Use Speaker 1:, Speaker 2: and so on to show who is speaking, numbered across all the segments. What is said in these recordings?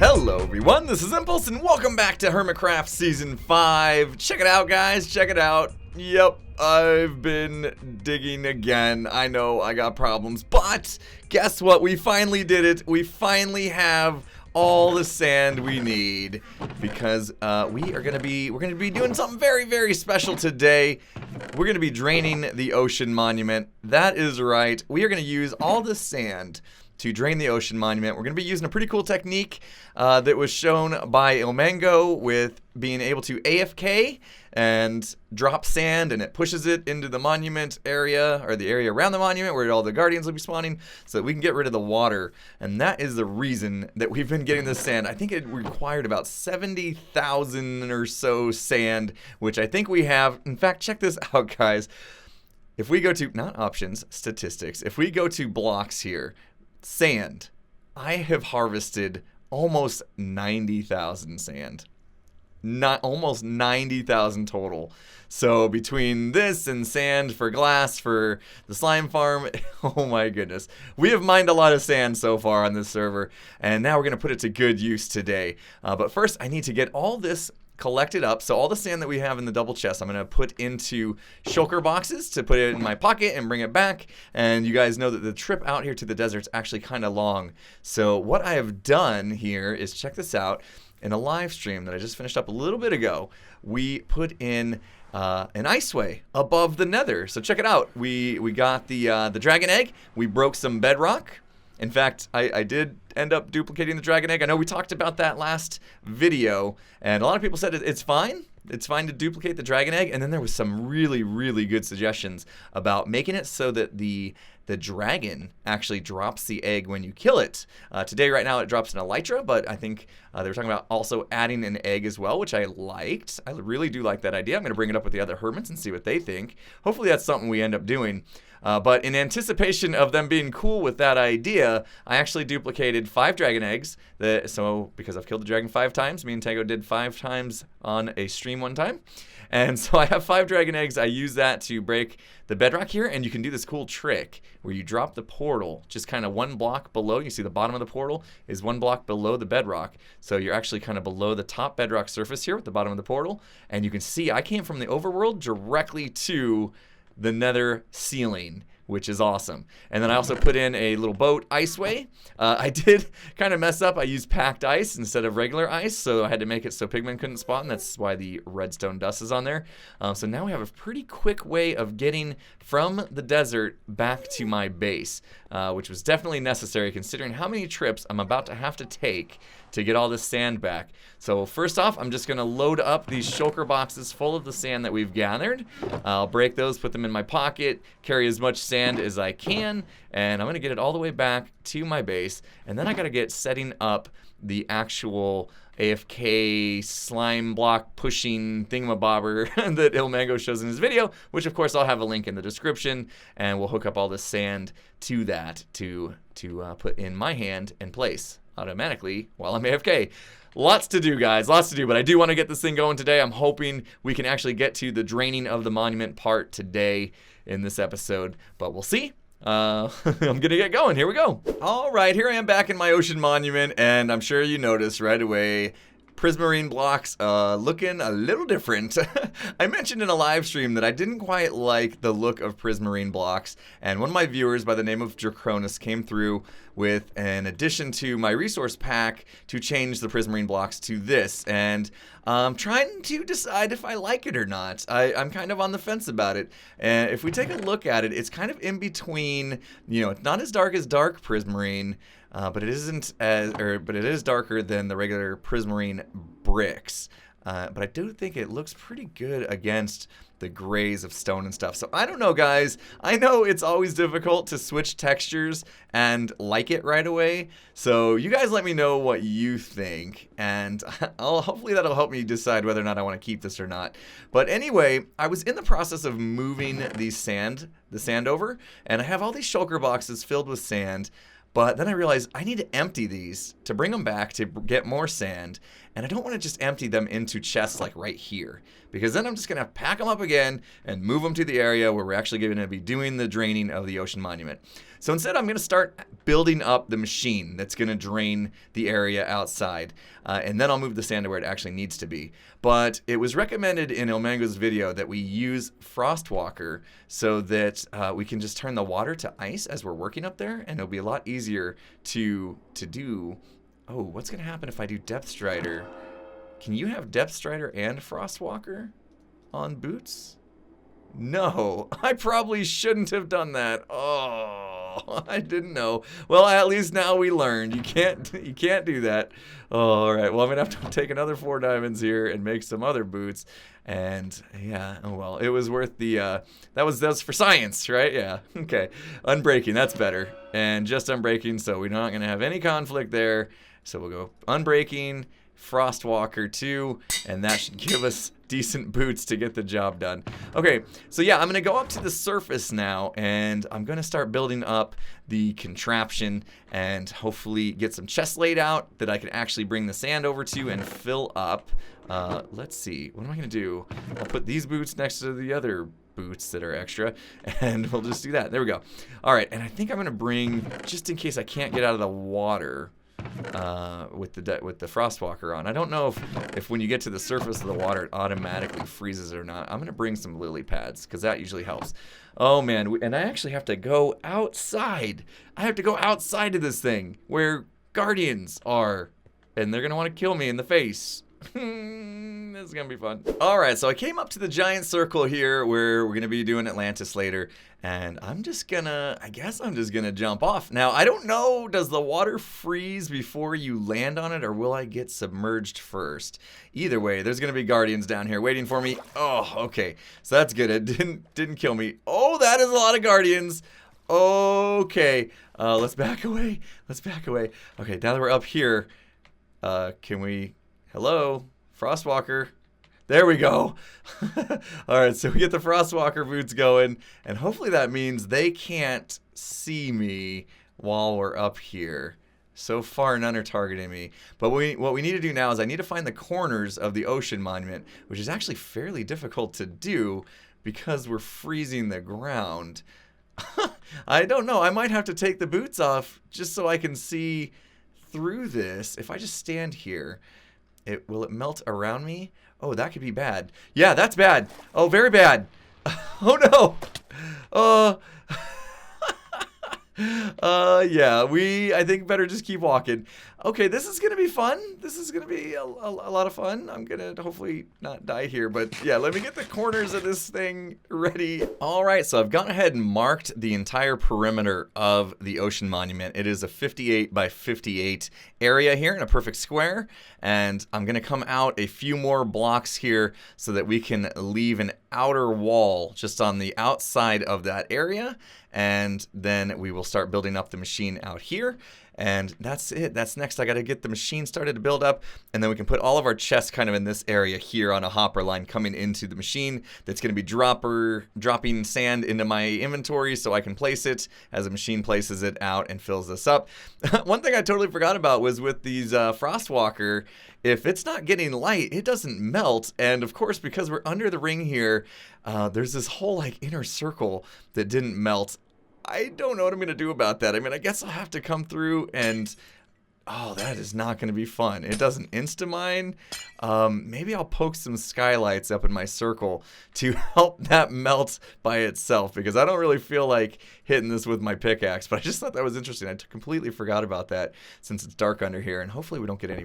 Speaker 1: Hello everyone, this is Impulse and welcome back to HermitCraft Season 5. Check it out guys, check it out. Yep, I've been digging again. I know I got problems, but guess what? We finally did it. We finally have all the sand we need because we're gonna be doing something very, very special today. We're gonna be draining the ocean monument. That is right. We are gonna use all the sand to drain the ocean monument. We're going to be using a pretty cool technique that was shown by Ilmango with being able to AFK and drop sand, and it pushes it into the monument area, or the area around the monument where all the guardians will be spawning, so that we can get rid of the water. And that is the reason that we've been getting this sand. I think it required about 70,000 or so sand, which I think we have. In fact, check this out, guys. If we go to, not options, statistics, if we go to blocks here, sand, I have harvested almost 90,000 sand. Almost 90,000 total. So between this and sand for glass for the slime farm, oh my goodness. We have mined a lot of sand so far on this server, and now we're going to put it to good use today. But first, I need to get all this collected up. So all the sand that we have in the double chest, I'm going to put into shulker boxes to put it in my pocket and bring it back. And you guys know that the trip out here to the desert's actually kind of long. So what I have done here is, check this out. In a live stream that I just finished up a little bit ago, we put in an iceway above the nether. So check it out. We got the dragon egg. We broke some bedrock. In fact, I did end up duplicating the dragon egg. I know we talked about that last video, and a lot of people said it's fine. It's fine to duplicate the dragon egg. And then there was some really, really good suggestions about making it so that the dragon actually drops the egg when you kill it. Today, right now, it drops an elytra, but I think they were talking about also adding an egg as well, which I liked. I really do like that idea. I'm going to bring it up with the other hermits and see what they think. Hopefully that's something we end up doing. But in anticipation of them being cool with that idea, I actually duplicated 5 dragon eggs. So because I've killed the dragon 5 times, me and Tango did 5 times on a stream one time. And so I have 5 dragon eggs. I use that to break the bedrock here, and you can do this cool trick where you drop the portal just kind of 1 block below. You see the bottom of the portal is 1 block below the bedrock. So you're actually kind of below the top bedrock surface here with the bottom of the portal. And you can see I came from the overworld directly to the nether ceiling, which is awesome. And then I also put in a little boat iceway. I did kind of mess up. I used packed ice instead of regular ice, so I had to make it so pigmen couldn't spawn. That's why the redstone dust is on there. So now we have a pretty quick way of getting from the desert back to my base, which was definitely necessary considering how many trips I'm about to have to take to get all this sand back. So first off, I'm just gonna load up these shulker boxes full of the sand that we've gathered. I'll break those, put them in my pocket, carry as much sand as I can, and I'm gonna get it all the way back to my base. And then I gotta get setting up the actual AFK slime block pushing thingamabobber that Ilmango shows in his video, which of course I'll have a link in the description, and we'll hook up all the sand to that to put in my hand and place automatically while I'm AFK. Lots to do, guys, lots to do, but I do want to get this thing going today. I'm hoping we can actually get to the draining of the monument part today in this episode, but we'll see. I'm gonna get going. Here we go. All right, here I am back in my ocean monument, and I'm sure you noticed right away prismarine blocks looking a little different. I mentioned in a live stream that I didn't quite like the look of prismarine blocks, and one of my viewers by the name of Draconis came through with an addition to my resource pack to change the prismarine blocks to this, and I'm trying to decide if I like it or not. I'm kind of on the fence about it, and if we take a look at it, it's kind of in between. You know, it's not as dark as dark prismarine, but it is darker than the regular prismarine bricks. But I do think it looks pretty good against the grays of stone and stuff. So I don't know, guys. I know it's always difficult to switch textures and like it right away. So you guys let me know what you think, and hopefully that'll help me decide whether or not I want to keep this or not. But anyway, I was in the process of moving the sand over, and I have all these shulker boxes filled with sand. But then I realized I need to empty these to bring them back to get more sand. And I don't want to just empty them into chests like right here, because then I'm just going to pack them up again and move them to the area where we're actually going to be doing the draining of the ocean monument. So instead, I'm going to start building up the machine that's going to drain the area outside. And then I'll move the sand to where it actually needs to be. But it was recommended in Ilmango's video that we use Frostwalker so that we can just turn the water to ice as we're working up there. And it'll be a lot easier to do. Oh, what's going to happen if I do Depth Strider? Can you have Depth Strider and Frostwalker on boots? No, I probably shouldn't have done that. Oh, I didn't know. Well, at least now we learned. You can't do that. Oh, all right. Well, I'm gonna have to take another 4 diamonds here and make some other boots. And yeah, oh well, it was worth the. That was for science, right? Yeah. Okay. Unbreaking. That's better. And just unbreaking, so we're not gonna have any conflict there. So we'll go unbreaking, Frostwalker 2, and that should give us decent boots to get the job done. Okay, so yeah, I'm gonna go up to the surface now, and I'm gonna start building up the contraption and hopefully get some chests laid out that I can actually bring the sand over to and fill up. Let's see, what am I gonna do? I'll put these boots next to the other boots that are extra, and we'll just do that. There we go. All right, and I think I'm gonna bring, just in case I can't get out of the water, with the Frostwalker on. I don't know if when you get to the surface of the water it automatically freezes or not. I'm gonna bring some lily pads because that usually helps. Oh man, and I actually have to go outside. I have to go outside of this thing where guardians are, and they're gonna want to kill me in the face. This is gonna be fun. All right, so I came up to the giant circle here where we're gonna be doing Atlantis later, and I guess I'm just gonna jump off. Now, I don't know, does the water freeze before you land on it, or will I get submerged first? Either way, there's gonna be guardians down here waiting for me. Oh, okay, so that's good. It didn't kill me. Oh, that is a lot of guardians. Okay, let's back away. Let's back away. Okay, now that we're up here, can we... Hello, Frostwalker. There we go. All right, so we get the Frostwalker boots going, and hopefully that means they can't see me while we're up here. So far, none are targeting me. But what we need to do now is I need to find the corners of the ocean monument, which is actually fairly difficult to do because we're freezing the ground. I don't know. I might have to take the boots off just so I can see through this. If I just stand here... Will it melt around me? Oh, that could be bad. Yeah, that's bad. Oh, very bad. Oh no. Yeah, I think better just keep walking. Okay, this is gonna be fun. This is gonna be a lot of fun. I'm gonna hopefully not die here, but yeah, let me get the corners of this thing ready. All right, so I've gone ahead and marked the entire perimeter of the ocean monument. It is a 58 by 58 area here in a perfect square, and I'm gonna come out a few more blocks here so that we can leave an outer wall just on the outside of that area, and then we will start building up the machine out here. And that's it. That's next. I got to get the machine started to build up, and then we can put all of our chests kind of in this area here on a hopper line coming into the machine that's going to be dropping sand into my inventory so I can place it as the machine places it out and fills this up. One thing I totally forgot about was with these Frostwalker, if it's not getting light, it doesn't melt. And of course, because we're under the ring here, there's this whole like inner circle that didn't melt. I don't know what I'm going to do about that. I mean, I guess I'll have to come through and... Oh, that is not going to be fun. It doesn't insta-mine. Maybe I'll poke some skylights up in my circle to help that melt by itself, because I don't really feel like hitting this with my pickaxe, but I just thought that was interesting. I completely forgot about that since it's dark under here, and hopefully we don't get any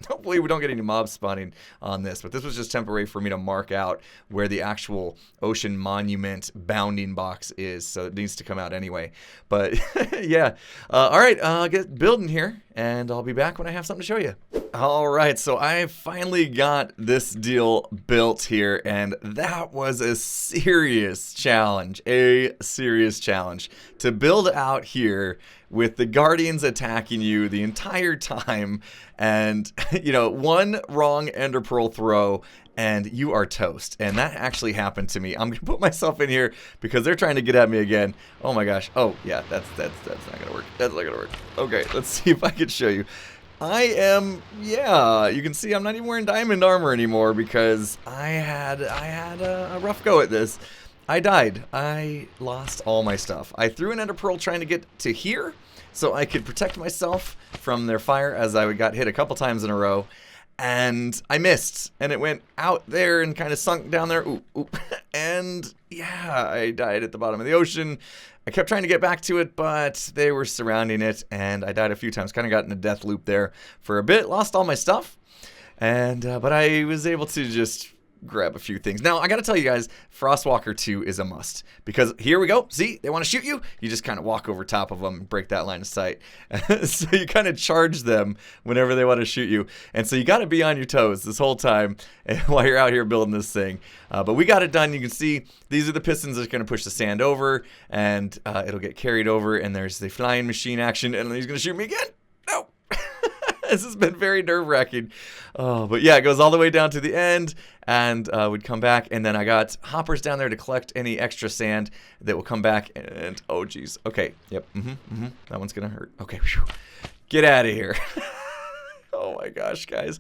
Speaker 1: hopefully we don't get any mobs spawning on this, but this was just temporary for me to mark out where the actual ocean monument bounding box is, so it needs to come out anyway. But yeah, all right, I'll get building here, and I'll be back when I have something to show you. All right, so I finally got this deal built here, and that was a serious challenge, to build out here with the guardians attacking you the entire time, and you know, one wrong ender pearl throw and you are toast. And that actually happened to me. I'm gonna put myself in here because they're trying to get at me again. Oh my gosh. Oh yeah, that's not gonna work. That's not gonna work. Okay, let's see if I can show you. Yeah, you can see I'm not even wearing diamond armor anymore because I had a rough go at this. I died. I lost all my stuff. I threw an ender pearl trying to get to here so I could protect myself from their fire as I got hit a couple times in a row. And I missed, and it went out there and kind of sunk down there. Oop, oop. And yeah, I died at the bottom of the ocean. I kept trying to get back to it, but they were surrounding it, and I died a few times. Kind of got in a death loop there for a bit. Lost all my stuff, and but I was able to just grab a few things. Now, I gotta tell you guys, Frostwalker 2 is a must. Because here we go. See? They want to shoot you. You just kind of walk over top of them and break that line of sight. So you kind of charge them whenever they want to shoot you. And so you gotta be on your toes this whole time while you're out here building this thing. But we got it done. You can see these are the pistons that are going to push the sand over. And it'll get carried over. And there's the flying machine action. And he's going to shoot me again. No. This has been very nerve-wracking. Oh, but yeah, it goes all the way down to the end, and would come back, and then I got hoppers down there to collect any extra sand that will come back, and oh, geez. Okay, yep, that one's gonna hurt. Okay, whew. Get out of here. Oh my gosh, guys.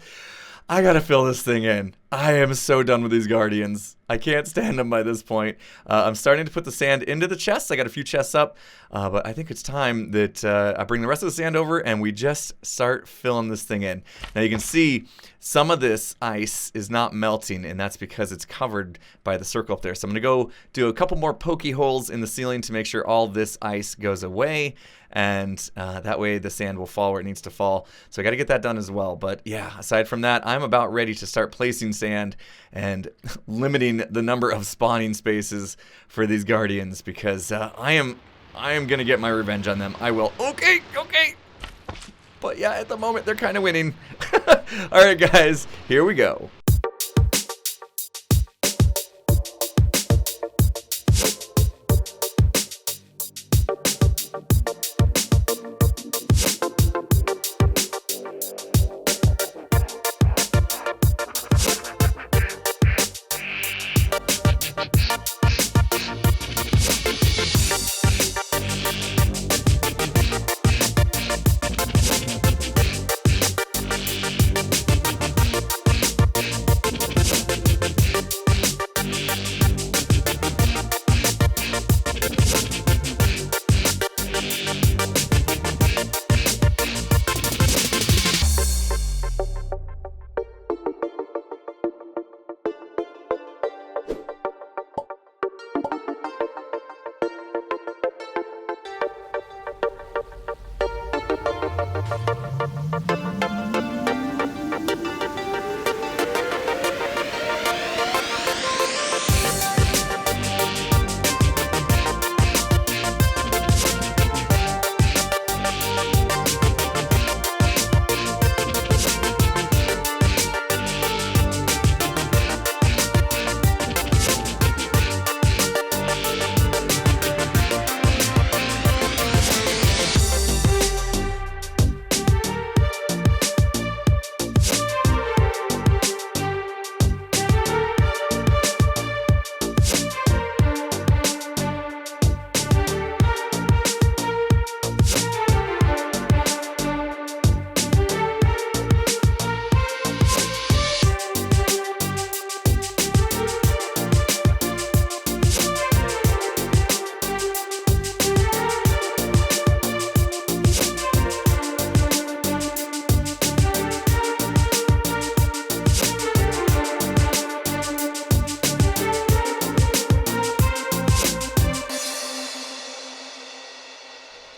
Speaker 1: I gotta fill this thing in. I am so done with these guardians. I can't stand them by this point. I'm starting to put the sand into the chests. I got a few chests up, but I think it's time that I bring the rest of the sand over and we just start filling this thing in. Now you can see some of this ice is not melting, and that's because it's covered by the circle up there. So I'm gonna go do a couple more pokey holes in the ceiling to make sure all this ice goes away, and that way the sand will fall where it needs to fall. So I got to get that done as well. But yeah, aside from that, I'm about ready to start placing sand and limiting the number of spawning spaces for these guardians, because I am gonna get my revenge on them. I will. Okay. But yeah, at the moment they're kind of winning. All right, guys, here we go.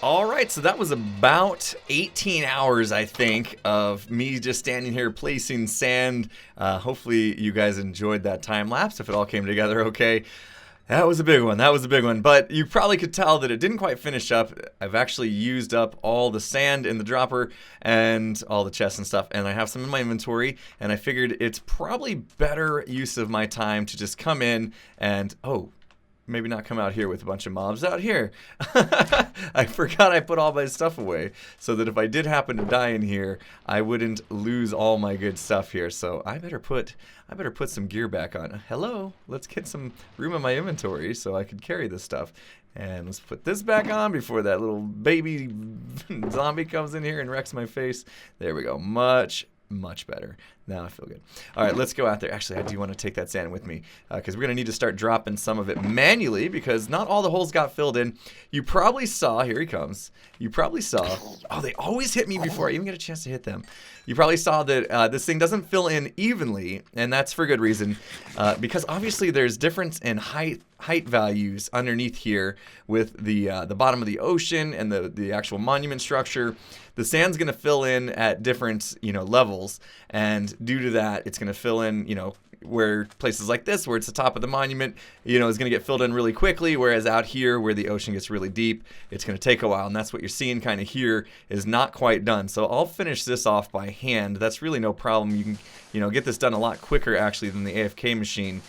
Speaker 1: Alright, so that was about 18 hours, I think, of me just standing here placing sand. Hopefully you guys enjoyed that time lapse, if it all came together okay. That was a big one, but you probably could tell that it didn't quite finish up. I've actually used up all the sand in the dropper and all the chests and stuff, and I have some in my inventory, and I figured it's probably better use of my time to just come in and, oh, maybe not come out here with a bunch of mobs out here. I forgot I put all my stuff away so that if I did happen to die in here, I wouldn't lose all my good stuff here. So I better put some gear back on. Hello, let's get some room in my inventory so I could carry this stuff. And let's put this back on before that little baby zombie comes in here and wrecks my face. There we go. Much better. Now I feel good. All right, let's go out there. Actually, I do want to take that sand with me because we're going to need to start dropping some of it manually because not all the holes got filled in. You probably saw, here he comes. You probably saw, oh, they always hit me before I even get a chance to hit them. You probably saw that this thing doesn't fill in evenly, and that's for good reason because obviously there's difference in height values underneath here with the bottom of the ocean and the actual monument structure. The sand's going to fill in at different, levels, and due to that, it's going to fill in, where places like this, where it's the top of the monument, is going to get filled in really quickly, whereas out here, where the ocean gets really deep, it's going to take a while, and that's what you're seeing kind of here is not quite done. So I'll finish this off by hand. That's really no problem. You can, get this done a lot quicker, actually, than the AFK machine.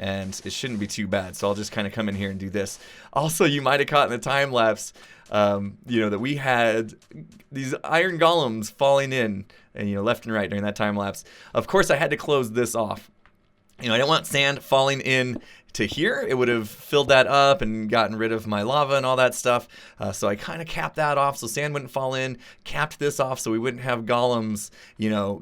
Speaker 1: And it shouldn't be too bad. So I'll just kind of come in here and do this. Also, you might have caught in the time lapse, that we had these iron golems falling in, and left and right during that time lapse. Of course, I had to close this off. I didn't want sand falling in to here. It would have filled that up and gotten rid of my lava and all that stuff. So I kind of capped that off so sand wouldn't fall in, capped this off so we wouldn't have golems,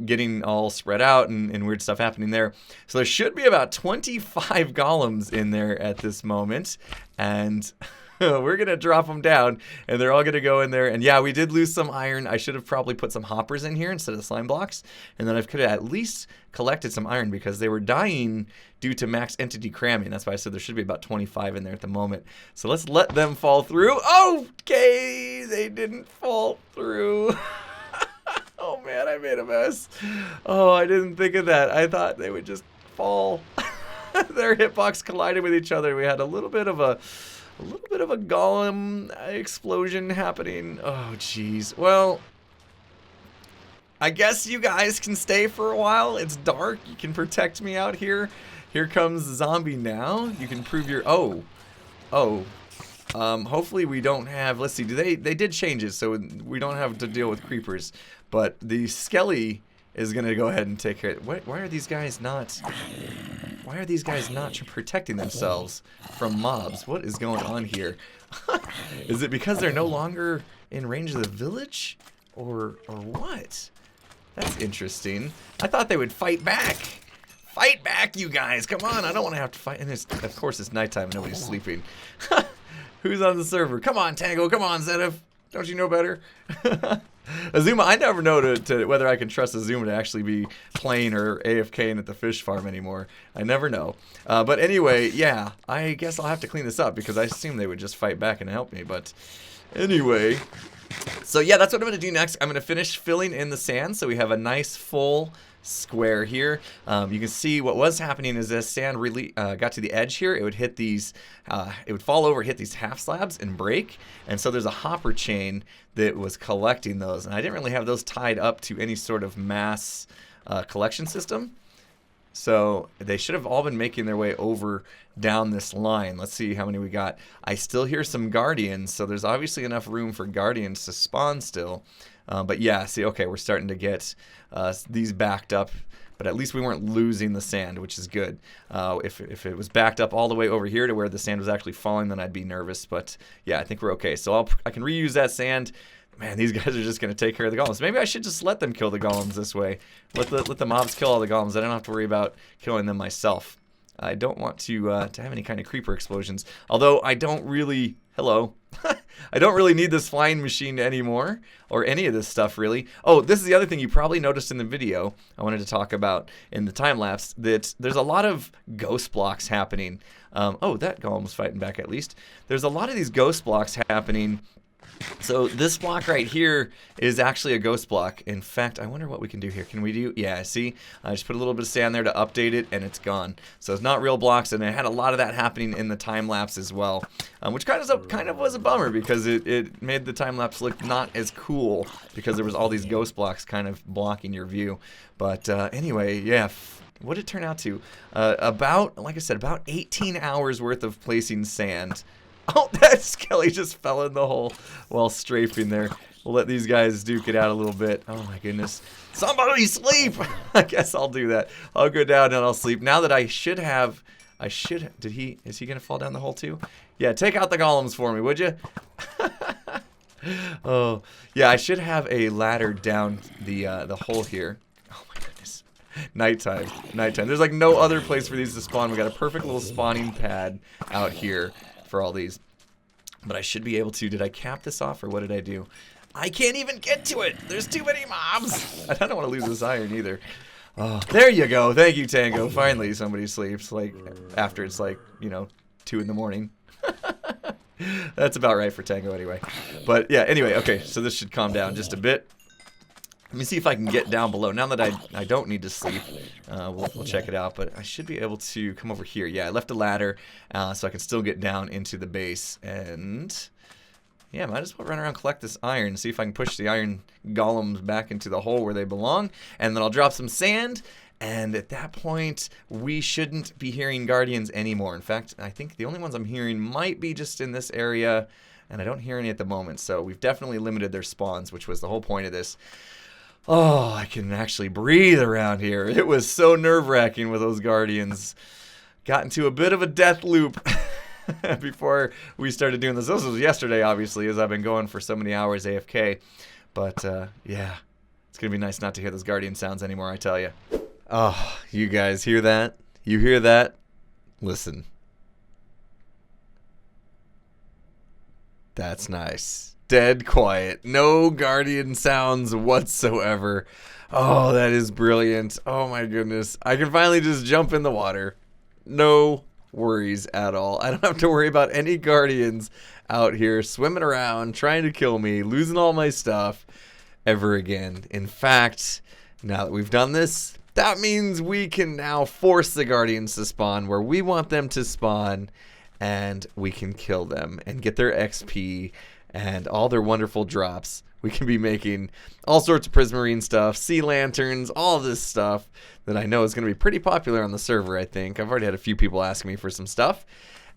Speaker 1: getting all spread out and weird stuff happening there. So there should be about 25 golems in there at this moment. And we're going to drop them down, and they're all going to go in there. And yeah, we did lose some iron. I should have probably put some hoppers in here instead of slime blocks. And then I could have at least collected some iron because they were dying due to max entity cramming. That's why I said there should be about 25 in there at the moment. So let's let them fall through. Okay, they didn't fall through. Oh man, I made a mess. Oh, I didn't think of that. I thought they would just fall. Their hitbox collided with each other. We had a little bit of a golem explosion happening. Oh, jeez. Well, I guess you guys can stay for a while. It's dark. You can protect me out here. Here comes the zombie now. You can prove your... hopefully we don't have... Let's see. They did change it, so we don't have to deal with creepers. But the skelly is going to go ahead and take care of it. Why are these guys not... Why are these guys not protecting themselves from mobs? What is going on here? Is it because they're no longer in range of the village? Or what? That's interesting. I thought they would fight back. Fight back, you guys. Come on, I don't want to have to fight. And of course, it's nighttime. Nobody's sleeping. Who's on the server? Come on, Tango. Come on, Zenev. Don't you know better? Azuma, I never know whether I can trust Azuma to actually be playing or AFKing at the fish farm anymore. I never know. But anyway, yeah, I guess I'll have to clean this up because I assume they would just fight back and help me. But anyway, so yeah, that's what I'm going to do next. I'm going to finish filling in the sand so we have a nice full square here. You can see what was happening is as sand really got to the edge here, it would hit these, it would fall over, hit these half slabs and break. And so there's a hopper chain that was collecting those. And I didn't really have those tied up to any sort of mass collection system. So they should have all been making their way over down this line. Let's see how many we got. I still hear some guardians, so there's obviously enough room for guardians to spawn still. But yeah, see, okay, we're starting to get these backed up, but at least we weren't losing the sand, which is good. If it was backed up all the way over here to where the sand was actually falling, then I'd be nervous. But yeah, I think we're okay. So I can reuse that sand. Man, these guys are just going to take care of the golems. Maybe I should just let them kill the golems this way. Let the mobs kill all the golems. I don't have to worry about killing them myself. I don't want to have any kind of creeper explosions. Although I don't really... Hello. I don't really need this flying machine anymore, or any of this stuff really. Oh, this is the other thing you probably noticed in the video I wanted to talk about in the time lapse, that there's a lot of ghost blocks happening. Oh, that golem was fighting back at least. There's a lot of these ghost blocks happening So this block right here is actually a ghost block. In fact, I wonder what we can do here. Can we do, yeah, see? I just put a little bit of sand there to update it, and it's gone. So it's not real blocks, and it had a lot of that happening in the time lapse as well, which kind of was a bummer because it made the time lapse look not as cool because there was all these ghost blocks kind of blocking your view. But anyway, yeah. What did it turn out to? About, like I said, about 18 hours worth of placing sand. Oh, that skelly just fell in the hole while strafing there. We'll let these guys duke it out a little bit. Oh my goodness. Somebody sleep! I guess I'll do that. I'll go down and I'll sleep. Now that is he gonna fall down the hole too? Yeah, take out the golems for me, would you? Oh, yeah, I should have a ladder down the hole here. Oh my goodness. Nighttime. There's like no other place for these to spawn. We got a perfect little spawning pad out here for all these. But I should be able to. Did I cap this off or what did I do? I can't even get to it. There's too many mobs. I don't want to lose this iron either. Oh, there you go. Thank you, Tango. Finally somebody sleeps, like after it's like, you know, 2 in the morning. That's about right for Tango anyway. But yeah, anyway, okay, so this should calm down just a bit. Let me see if I can get down below. Now that I don't need to sleep, we'll check it out. But I should be able to come over here. Yeah, I left a ladder so I can still get down into the base. And yeah, might as well run around and collect this iron and see if I can push the iron golems back into the hole where they belong. And then I'll drop some sand. And at that point, we shouldn't be hearing guardians anymore. In fact, I think the only ones I'm hearing might be just in this area. And I don't hear any at the moment. So we've definitely limited their spawns, which was the whole point of this. Oh, I can actually breathe around here. It was so nerve-wracking with those guardians. Got into a bit of a death loop before we started doing this. This was yesterday, obviously, as I've been going for so many hours AFK. But, yeah, it's going to be nice not to hear those guardian sounds anymore, I tell you. Oh, you guys hear that? You hear that? Listen. That's nice. Dead quiet. No guardian sounds whatsoever. Oh, that is brilliant. Oh my goodness. I can finally just jump in the water. No worries at all. I don't have to worry about any guardians out here swimming around, trying to kill me, losing all my stuff ever again. In fact, now that we've done this, that means we can now force the guardians to spawn where we want them to spawn, and we can kill them and get their XP and all their wonderful drops. We can be making all sorts of prismarine stuff, sea lanterns, all this stuff that I know is going to be pretty popular on the server, I think. I've already had a few people ask me for some stuff.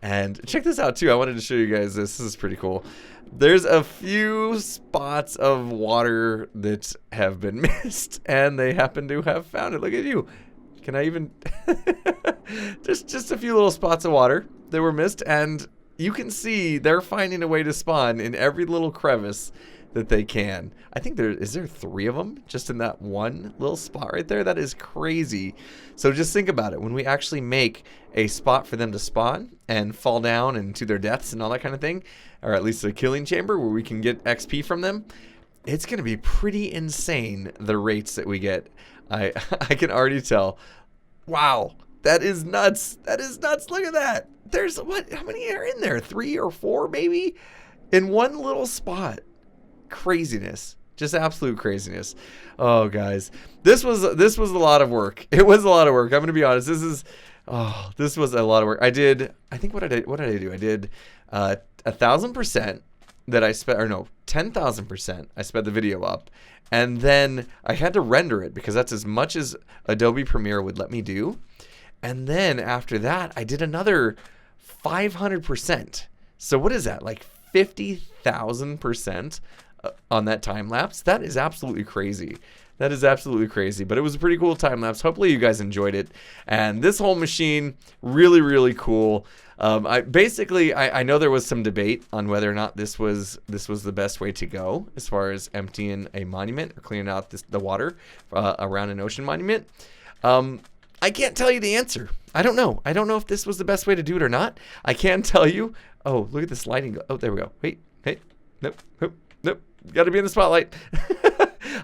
Speaker 1: And check this out, too. I wanted to show you guys this. This is pretty cool. There's a few spots of water that have been missed, and they happen to have found it. Look at you. Can I even... There's just a few little spots of water that were missed, and you can see they're finding a way to spawn in every little crevice that they can. I think is there 3 of them just in that one little spot right there? That is crazy. So just think about it. When we actually make a spot for them to spawn and fall down and to their deaths and all that kind of thing, or at least a killing chamber where we can get XP from them, it's going to be pretty insane, the rates that we get. I can already tell. Wow, that is nuts. That is nuts. Look at that. There's what? How many are in there? 3 or 4 maybe in one little spot. Craziness. Just absolute craziness. Oh, guys, this was a lot of work. It was a lot of work. I'm gonna be honest. This was a lot of work. I think what did I do? I did 1,000% that I sped, or no, 10,000%. I sped the video up, and then I had to render it because that's as much as Adobe Premiere would let me do. And then after that, I did another 500%. So what is that? Like 50,000% on that time lapse? That is absolutely crazy. That is absolutely crazy. But it was a pretty cool time lapse. Hopefully you guys enjoyed it. And this whole machine, really, really cool. I know there was some debate on whether or not this was the best way to go as far as emptying a monument or cleaning out the water around an ocean monument. I can't tell you the answer. I don't know. I don't know if this was the best way to do it or not. I can tell you. Oh, look at this lighting. Oh, there we go. Wait. Hey. Nope. Nope. Got to be in the spotlight.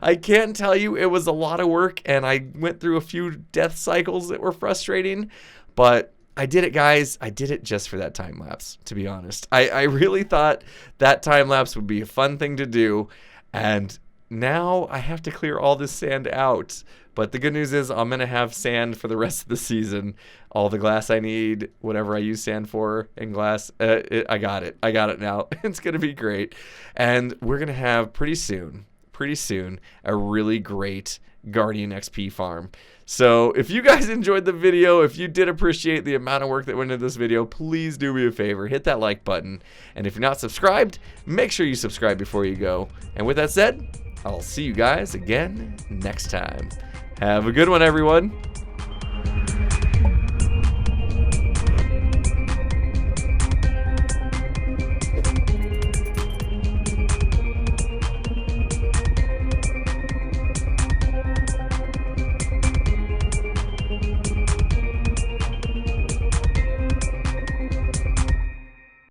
Speaker 1: I can tell you it was a lot of work, and I went through a few death cycles that were frustrating, but I did it, guys. I did it just for that time lapse, to be honest. I really thought that time lapse would be a fun thing to do, and now I have to clear all this sand out. But the good news is I'm going to have sand for the rest of the season. All the glass I need, whatever I use sand for, and glass, I got it. I got it now. It's going to be great. And we're going to have pretty soon, a really great Guardian XP farm. So if you guys enjoyed the video, if you did appreciate the amount of work that went into this video, please do me a favor, hit that like button. And if you're not subscribed, make sure you subscribe before you go. And with that said, I'll see you guys again next time. Have a good one, everyone.